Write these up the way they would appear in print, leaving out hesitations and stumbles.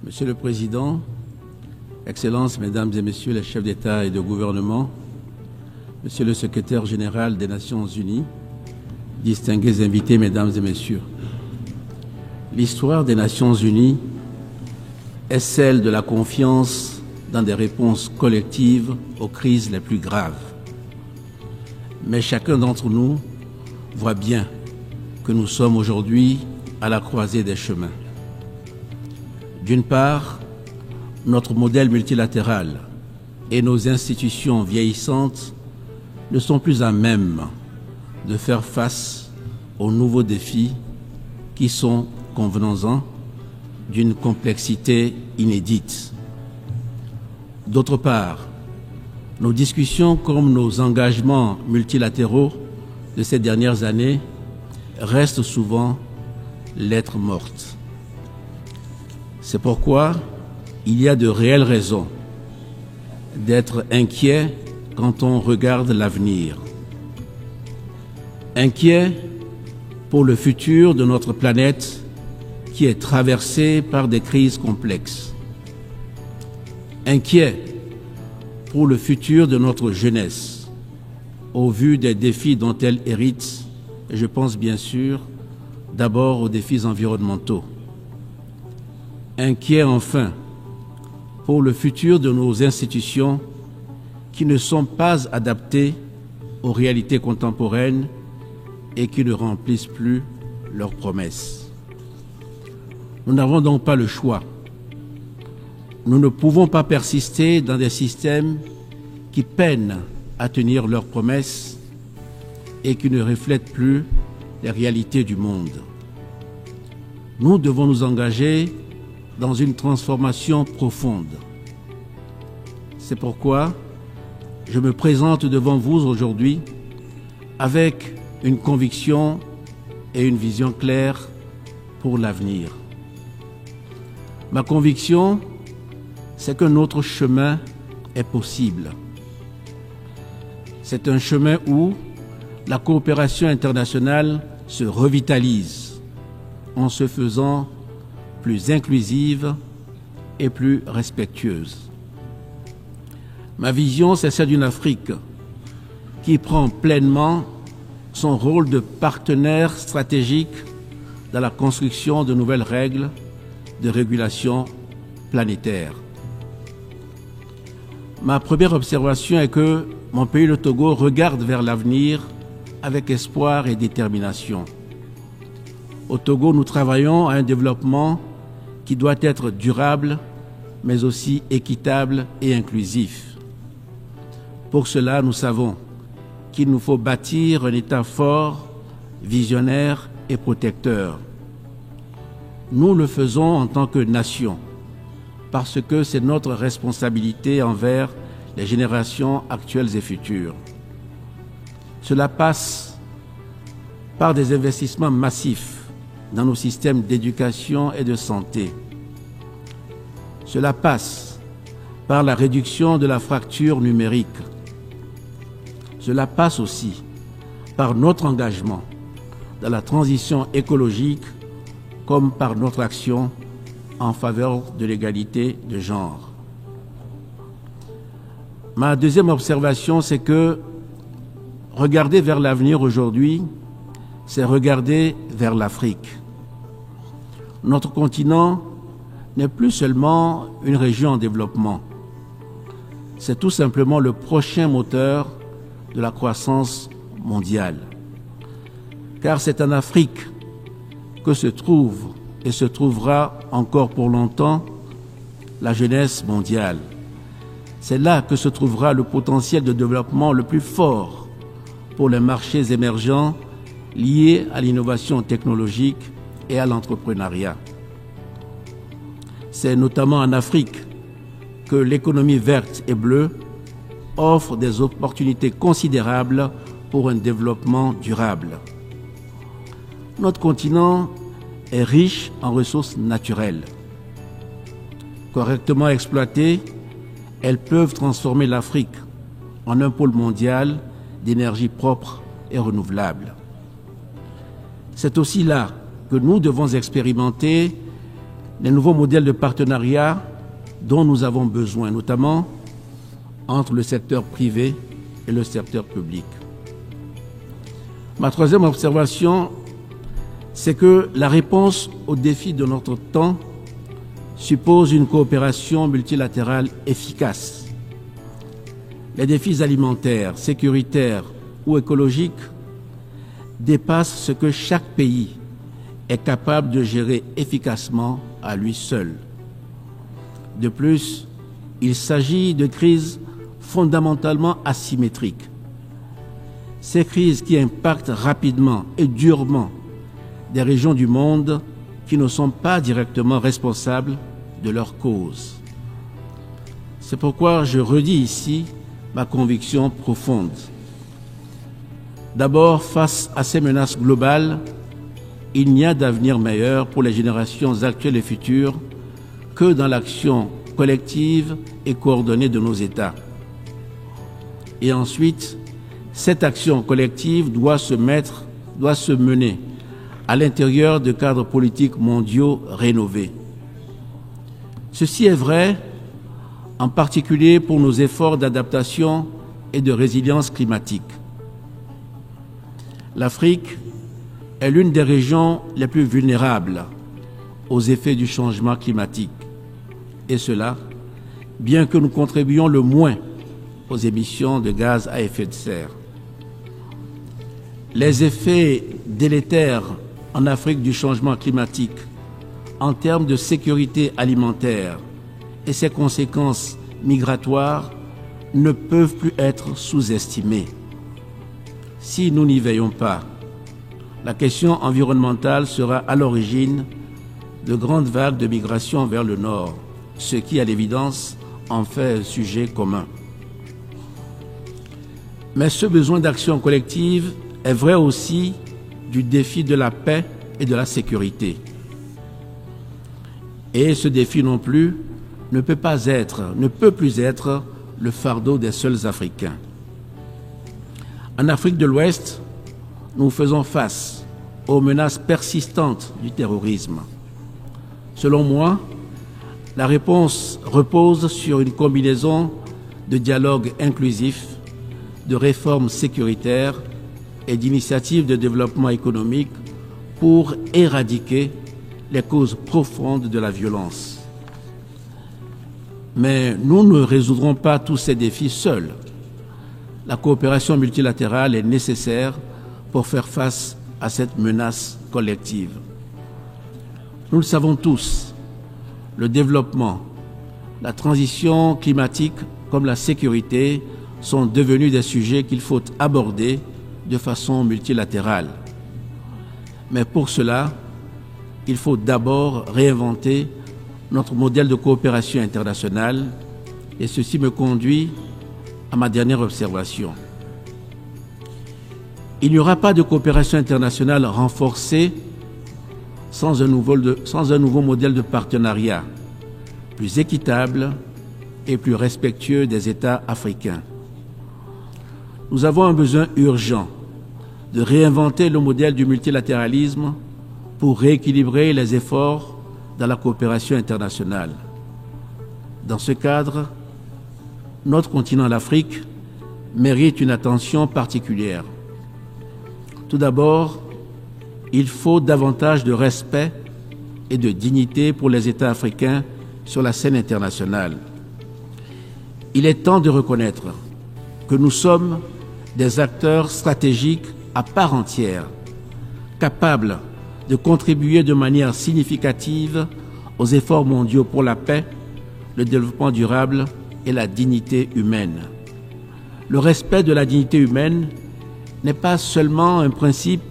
Monsieur le Président, Excellences, Mesdames et Messieurs les chefs d'État et de gouvernement, Monsieur le Secrétaire général des Nations Unies, distingués invités, Mesdames et Messieurs, l'histoire des Nations Unies est celle de la confiance dans des réponses collectives aux crises les plus graves. Mais chacun d'entre nous voit bien que nous sommes aujourd'hui à la croisée des chemins. D'une part, notre modèle multilatéral et nos institutions vieillissantes ne sont plus à même de faire face aux nouveaux défis qui sont, convenons-en, d'une complexité inédite. D'autre part, nos discussions comme nos engagements multilatéraux de ces dernières années restent souvent lettres mortes. C'est pourquoi il y a de réelles raisons d'être inquiet quand on regarde l'avenir. Inquiet pour le futur de notre planète qui est traversée par des crises complexes. Inquiet pour le futur de notre jeunesse, au vu des défis dont elle hérite, et je pense bien sûr d'abord aux défis environnementaux. Inquiet enfin pour le futur de nos institutions qui ne sont pas adaptées aux réalités contemporaines et qui ne remplissent plus leurs promesses. Nous n'avons donc pas le choix. Nous ne pouvons pas persister dans des systèmes qui peinent à tenir leurs promesses et qui ne reflètent plus les réalités du monde. Nous devons nous engager dans une transformation profonde. C'est pourquoi je me présente devant vous aujourd'hui avec une conviction et une vision claire pour l'avenir. Ma conviction, c'est que notre chemin est possible. C'est un chemin où la coopération internationale se revitalise en se faisant plus inclusive et plus respectueuse. Ma vision, c'est celle d'une Afrique qui prend pleinement son rôle de partenaire stratégique dans la construction de nouvelles règles de régulation planétaire. Ma première observation est que mon pays, le Togo, regarde vers l'avenir avec espoir et détermination. Au Togo, nous travaillons à un développement qui doit être durable, mais aussi équitable et inclusif. Pour cela, nous savons qu'il nous faut bâtir un État fort, visionnaire et protecteur. Nous le faisons en tant que nation, parce que c'est notre responsabilité envers les générations actuelles et futures. Cela passe par des investissements massifs dans nos systèmes d'éducation et de santé. Cela passe par la réduction de la fracture numérique. Cela passe aussi par notre engagement dans la transition écologique comme par notre action en faveur de l'égalité de genre. Ma deuxième observation, c'est que regarder vers l'avenir aujourd'hui, c'est regarder vers l'Afrique. Notre continent n'est plus seulement une région en développement. C'est tout simplement le prochain moteur de la croissance mondiale. Car c'est en Afrique que se trouve et se trouvera encore pour longtemps la jeunesse mondiale. C'est là que se trouvera le potentiel de développement le plus fort pour les marchés émergents liés à l'innovation technologique et à l'entrepreneuriat. C'est notamment en Afrique que l'économie verte et bleue offre des opportunités considérables pour un développement durable. Notre continent est riche en ressources naturelles. Correctement exploitées, elles peuvent transformer l'Afrique en un pôle mondial d'énergie propre et renouvelable. C'est aussi là que nous devons expérimenter les nouveaux modèles de partenariat dont nous avons besoin, notamment entre le secteur privé et le secteur public. Ma troisième observation, c'est que la réponse aux défis de notre temps suppose une coopération multilatérale efficace. Les défis alimentaires, sécuritaires ou écologiques dépassent ce que chaque pays est capable de gérer efficacement à lui seul. De plus, il s'agit de crises fondamentalement asymétriques. Ces crises qui impactent rapidement et durement des régions du monde qui ne sont pas directement responsables de leurs causes. C'est pourquoi je redis ici ma conviction profonde. D'abord, face à ces menaces globales, il n'y a d'avenir meilleur pour les générations actuelles et futures que dans l'action collective et coordonnée de nos États. Et ensuite, cette action collective doit se mener à l'intérieur de cadres politiques mondiaux rénovés. Ceci est vrai en particulier pour nos efforts d'adaptation et de résilience climatique. L'Afrique est l'une des régions les plus vulnérables aux effets du changement climatique. Et cela, bien que nous contribuions le moins aux émissions de gaz à effet de serre. Les effets délétères en Afrique du changement climatique en termes de sécurité alimentaire et ses conséquences migratoires ne peuvent plus être sous-estimés. Si nous n'y veillons pas, la question environnementale sera à l'origine de grandes vagues de migration vers le nord, ce qui, à l'évidence, en fait un sujet commun. Mais ce besoin d'action collective est vrai aussi du défi de la paix et de la sécurité. Et ce défi non plus ne peut plus être le fardeau des seuls Africains. En Afrique de l'Ouest, nous faisons face aux menaces persistantes du terrorisme. Selon moi, la réponse repose sur une combinaison de dialogue inclusif, de réformes sécuritaires et d'initiatives de développement économique pour éradiquer les causes profondes de la violence. Mais nous ne résoudrons pas tous ces défis seuls. La coopération multilatérale est nécessaire pour faire face à cette menace collective. Nous le savons tous, le développement, la transition climatique comme la sécurité sont devenus des sujets qu'il faut aborder de façon multilatérale. Mais pour cela, il faut d'abord réinventer notre modèle de coopération internationale et ceci me conduit à ma dernière observation. Il n'y aura pas de coopération internationale renforcée sans un nouveau modèle de partenariat plus équitable et plus respectueux des États africains. Nous avons un besoin urgent de réinventer le modèle du multilatéralisme pour rééquilibrer les efforts dans la coopération internationale. Dans ce cadre, notre continent, l'Afrique, mérite une attention particulière. Tout d'abord, il faut davantage de respect et de dignité pour les États africains sur la scène internationale. Il est temps de reconnaître que nous sommes des acteurs stratégiques à part entière, capables de contribuer de manière significative aux efforts mondiaux pour la paix, le développement durable et la dignité humaine. Le respect de la dignité humaine n'est pas seulement un principe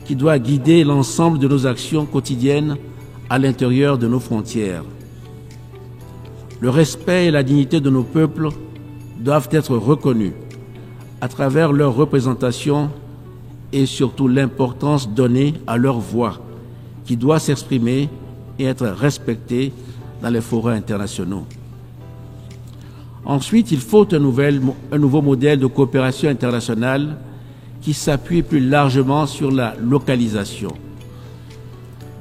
qui doit guider l'ensemble de nos actions quotidiennes à l'intérieur de nos frontières. Le respect et la dignité de nos peuples doivent être reconnus à travers leur représentation et surtout l'importance donnée à leur voix qui doit s'exprimer et être respectée dans les forums internationaux. Ensuite, il faut un nouveau modèle de coopération internationale qui s'appuie plus largement sur la localisation.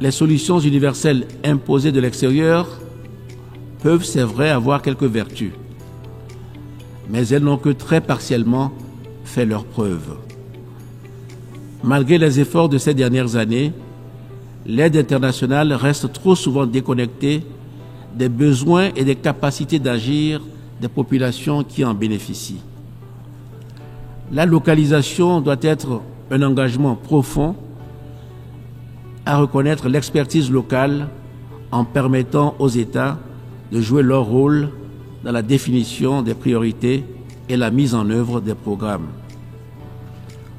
les solutions universelles imposées de l'extérieur peuvent, c'est vrai, avoir quelques vertus, mais elles n'ont que très partiellement fait leurs preuves. Malgré les efforts de ces dernières années, l'aide internationale reste trop souvent déconnectée des besoins et des capacités d'agir des populations qui en bénéficient. La localisation doit être un engagement profond à reconnaître l'expertise locale en permettant aux États de jouer leur rôle dans la définition des priorités et la mise en œuvre des programmes.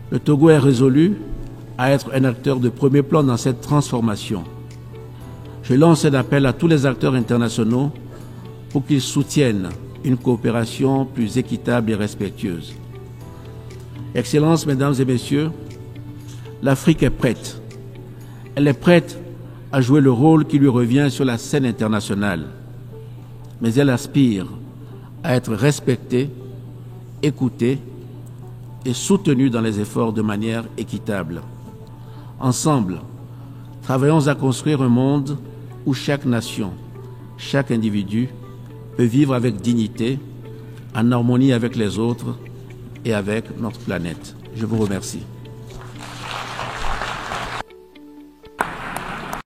Le Togo est résolu à être un acteur de premier plan dans cette transformation. Je lance un appel à tous les acteurs internationaux pour qu'ils soutiennent une coopération plus équitable et respectueuse. Excellences, Mesdames et Messieurs, l'Afrique est prête. Elle est prête à jouer le rôle qui lui revient sur la scène internationale. Mais elle aspire à être respectée, écoutée et soutenue dans les efforts de manière équitable. Ensemble, travaillons à construire un monde où chaque nation, chaque individu peut vivre avec dignité, en harmonie avec les autres et avec notre planète. Je vous remercie.